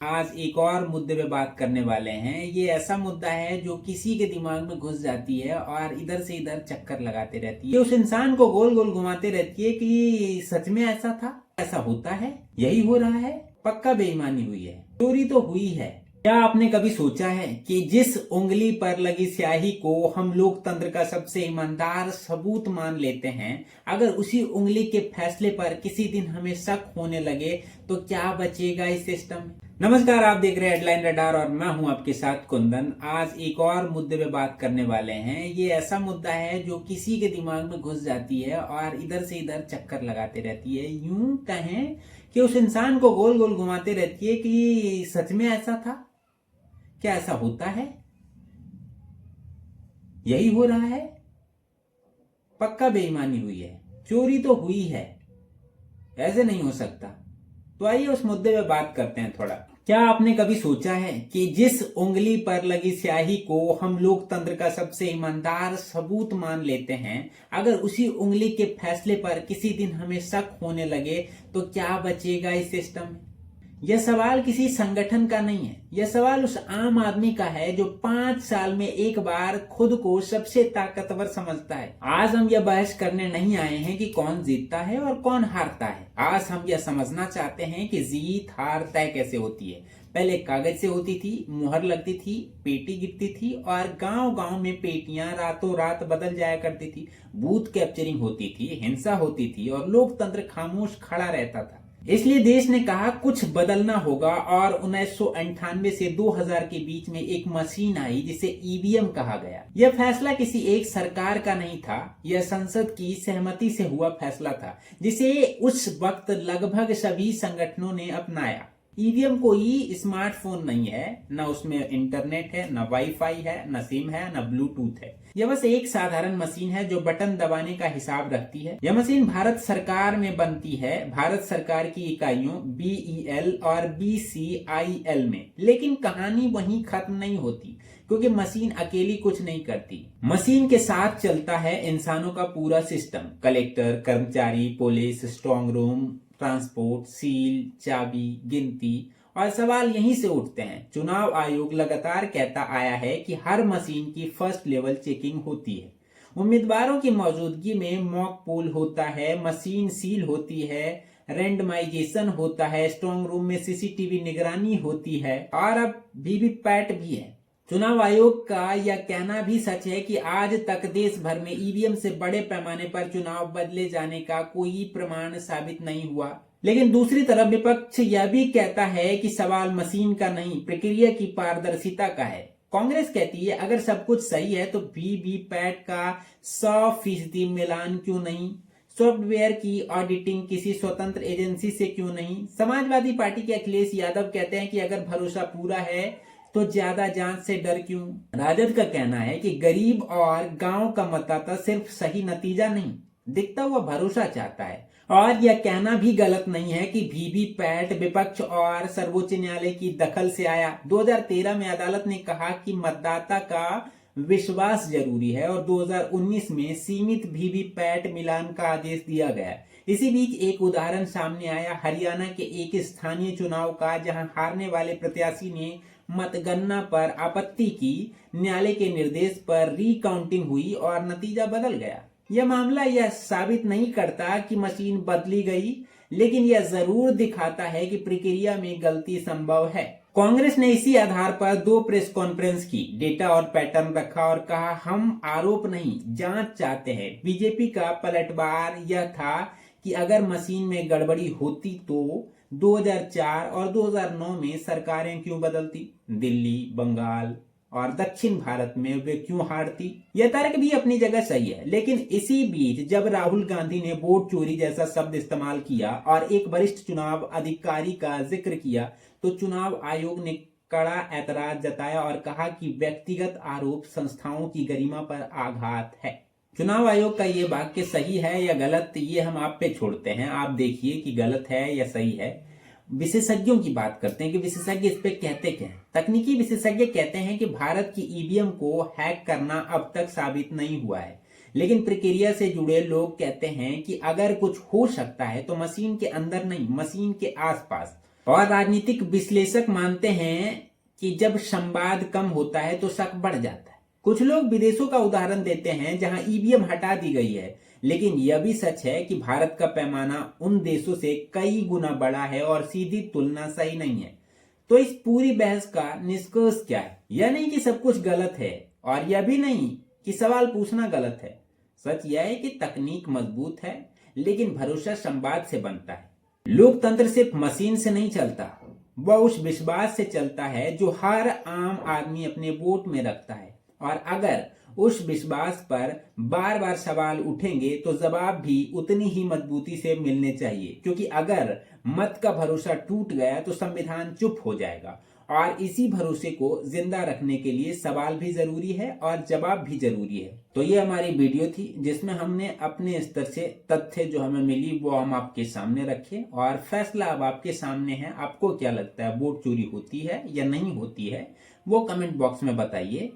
आज एक और मुद्दे पे बात करने वाले हैं। ये ऐसा मुद्दा है जो किसी के दिमाग में घुस जाती है और इधर से इधर चक्कर लगाते रहती है। ये उस इंसान को गोल गोल घुमाते रहती है कि सच में ऐसा था, ऐसा होता है, यही हो रहा है, पक्का बेईमानी हुई है, चोरी तो हुई है। क्या आपने कभी सोचा है कि जिस उंगली पर लगी स्याही को हम लोकतंत्र का सबसे ईमानदार सबूत मान लेते हैं, अगर उसी उंगली के फैसले पर किसी दिन हमें शक होने लगे तो क्या बचेगा इस सिस्टम में? नमस्कार, आप देख रहे हैं हेडलाइन रडार और मैं हूं आपके साथ कुंदन। आज एक और मुद्दे पे बात करने वाले हैं। ये ऐसा मुद्दा है जो किसी के दिमाग में घुस जाती है और इधर से इधर चक्कर लगाते रहती है। यूं कहें कि उस इंसान को गोल गोल घुमाते रहती है कि सच में ऐसा था, क्या ऐसा होता है, यही हो रहा है, पक्का बेईमानी हुई है, चोरी तो हुई है, ऐसे नहीं हो सकता। तो आइए उस मुद्दे पे बात करते हैं थोड़ा। क्या आपने कभी सोचा है कि जिस उंगली पर लगी स्याही को हम लोकतंत्र का सबसे ईमानदार सबूत मान लेते हैं, अगर उसी उंगली के फैसले पर किसी दिन हमें शक होने लगे तो क्या बचेगा इस सिस्टम में? यह सवाल किसी संगठन का नहीं है, यह सवाल उस आम आदमी का है जो 5 साल में एक बार खुद को सबसे ताकतवर समझता है। आज हम यह बहस करने नहीं आए हैं कि कौन जीतता है और कौन हारता है। आज हम यह समझना चाहते हैं कि जीत हार तय कैसे होती है। पहले कागज से होती थी, मुहर लगती थी, पेटी गिरती थी और गांव गांव में पेटियां रातों रात बदल जाया करती थी। बूथ कैप्चरिंग होती थी, हिंसा होती थी और लोकतंत्र खामोश खड़ा रहता था। इसलिए देश ने कहा कुछ बदलना होगा और 1998 से 2000 के बीच में एक मशीन आई जिसे ईवीएम कहा गया। यह फैसला किसी एक सरकार का नहीं था, यह संसद की सहमति से हुआ फैसला था जिसे उस वक्त लगभग सभी संगठनों ने अपनाया। ईवीएम कोई स्मार्टफोन नहीं है, न उसमें इंटरनेट है, न वाईफाई है, न सिम है, न ब्लूटूथ है। यह बस एक साधारण मशीन है जो बटन दबाने का हिसाब रखती है। यह मशीन भारत सरकार में बनती है, भारत सरकार की इकाइयों बीईएल और बीसीआईएल में। लेकिन कहानी वहीं खत्म नहीं होती, क्योंकि मशीन अकेली कुछ नहीं करती। मशीन के साथ चलता है इंसानों का पूरा सिस्टम। कलेक्टर, कर्मचारी, police, strong room, transport, seal, चाबी, गिनती। और सवाल यहीं से उठते हैं। चुनाव आयोग लगातार कहता आया है कि हर मशीन की फर्स्ट लेवल चेकिंग होती है, उम्मीदवारों की मौजूदगी में मॉक पोल होता है, मशीन सील होती है, रैंडमाइजेशन होता है, स्ट्रांग रूम में सीसीटीवी निगरानी होती है और अब वीवीपैट भी है। चुनाव आयोग का यह कहना भी सच है कि आज तक देश भर में ईवीएम से बड़े पैमाने पर चुनाव बदले जाने का कोई प्रमाण साबित नहीं हुआ। लेकिन दूसरी तरफ विपक्ष यह भी कहता है कि सवाल मशीन का नहीं, प्रक्रिया की पारदर्शिता का है। कांग्रेस कहती है अगर सब कुछ सही है तो वीवीपैट का 100% मिलान क्यों नहीं, सॉफ्टवेयर की ऑडिटिंग किसी स्वतंत्र एजेंसी से क्यों नहीं। समाजवादी पार्टी के अखिलेश यादव कहते हैं कि अगर भरोसा पूरा है तो ज्यादा जांच से डर क्यों। राजद का कहना है कि गरीब और गांव का मतदाता सिर्फ सही नतीजा नहीं, दिखता हुआ भरोसा चाहता है। और यह कहना भी गलत नहीं है कि वीवीपैट विपक्ष और सर्वोच्च न्यायालय की दखल से आया। 2013 में अदालत ने कहा कि मतदाता का विश्वास जरूरी है और 2019 में सीमित वीवीपैट मिलान का आदेश दिया गया। इसी बीच एक उदाहरण सामने आया हरियाणा के एक स्थानीय चुनाव का, जहां हारने वाले प्रत्याशी ने मतगणना पर आपत्ति की। न्यायालय के निर्देश पर रीकाउंटिंग हुई और नतीजा बदल गया। यह मामला यह साबित नहीं करता कि मशीन बदली गई, लेकिन यह जरूर दिखाता है कि प्रक्रिया में गलती संभव है। कांग्रेस ने इसी आधार पर 2 प्रेस कॉन्फ्रेंस की, डेटा और पैटर्न रखा और कहा हम आरोप नहीं जांच चाहते हैं। बीजेपी का पलटवार यह था कि अगर मशीन में गड़बड़ी होती तो 2004 और 2009 में सरकारें क्यों बदलती, दिल्ली, बंगाल और दक्षिण भारत में वे क्यों हारती। यह तर्क भी अपनी जगह सही है, लेकिन इसी बीच जब राहुल गांधी ने वोट चोरी जैसा शब्द इस्तेमाल किया और एक वरिष्ठ चुनाव अधिकारी का जिक्र किया तो चुनाव आयोग ने कड़ा ऐतराज जताया और कहा कि व्यक्तिगत आरोप संस्थाओं की गरिमा पर आघात है। चुनाव आयोग का ये वाक्य सही है या गलत, ये हम आप पे छोड़ते हैं। आप देखिए कि गलत है या सही है। विशेषज्ञों की बात करते हैं कि विशेषज्ञ इस पे कहते क्या हैं। तकनीकी विशेषज्ञ कहते हैं कि भारत की ईवीएम को हैक करना अब तक साबित नहीं हुआ है, लेकिन प्रक्रिया से जुड़े लोग कहते हैं कि अगर कुछ हो सकता है तो मशीन के अंदर नहीं, मशीन के आसपास। और राजनीतिक विश्लेषक मानते हैं कि जब संवाद कम होता है तो शक बढ़ जाता है। कुछ लोग विदेशों का उदाहरण देते हैं जहां ईवीएम हटा दी गई है, लेकिन यह भी सच है कि भारत का पैमाना उन देशों से कई गुना बड़ा है और सीधी तुलना सही नहीं है। तो इस पूरी बहस का निष्कर्ष क्या है? यह नहीं कि सब कुछ गलत है और यह भी नहीं कि सवाल पूछना गलत है। सच यह है कि तकनीक मजबूत है, लेकिन भरोसा संवाद से बनता है। लोकतंत्र सिर्फ मशीन से नहीं चलता, वह उस विश्वास से चलता है जो हर आम आदमी अपने वोट में रखता है। और अगर उस विश्वास पर बार बार सवाल उठेंगे तो जवाब भी उतनी ही मजबूती से मिलने चाहिए, क्योंकि अगर मत का भरोसा टूट गया तो संविधान चुप हो जाएगा। और इसी भरोसे को जिंदा रखने के लिए सवाल भी जरूरी है और जवाब भी जरूरी है। तो ये हमारी वीडियो थी जिसमें हमने अपने स्तर से तथ्य जो हमें मिली वो हम आपके सामने रखे, और फैसला अब आपके सामने है। आपको क्या लगता है, वोट चोरी होती है या नहीं होती है, वो कमेंट बॉक्स में बताइए।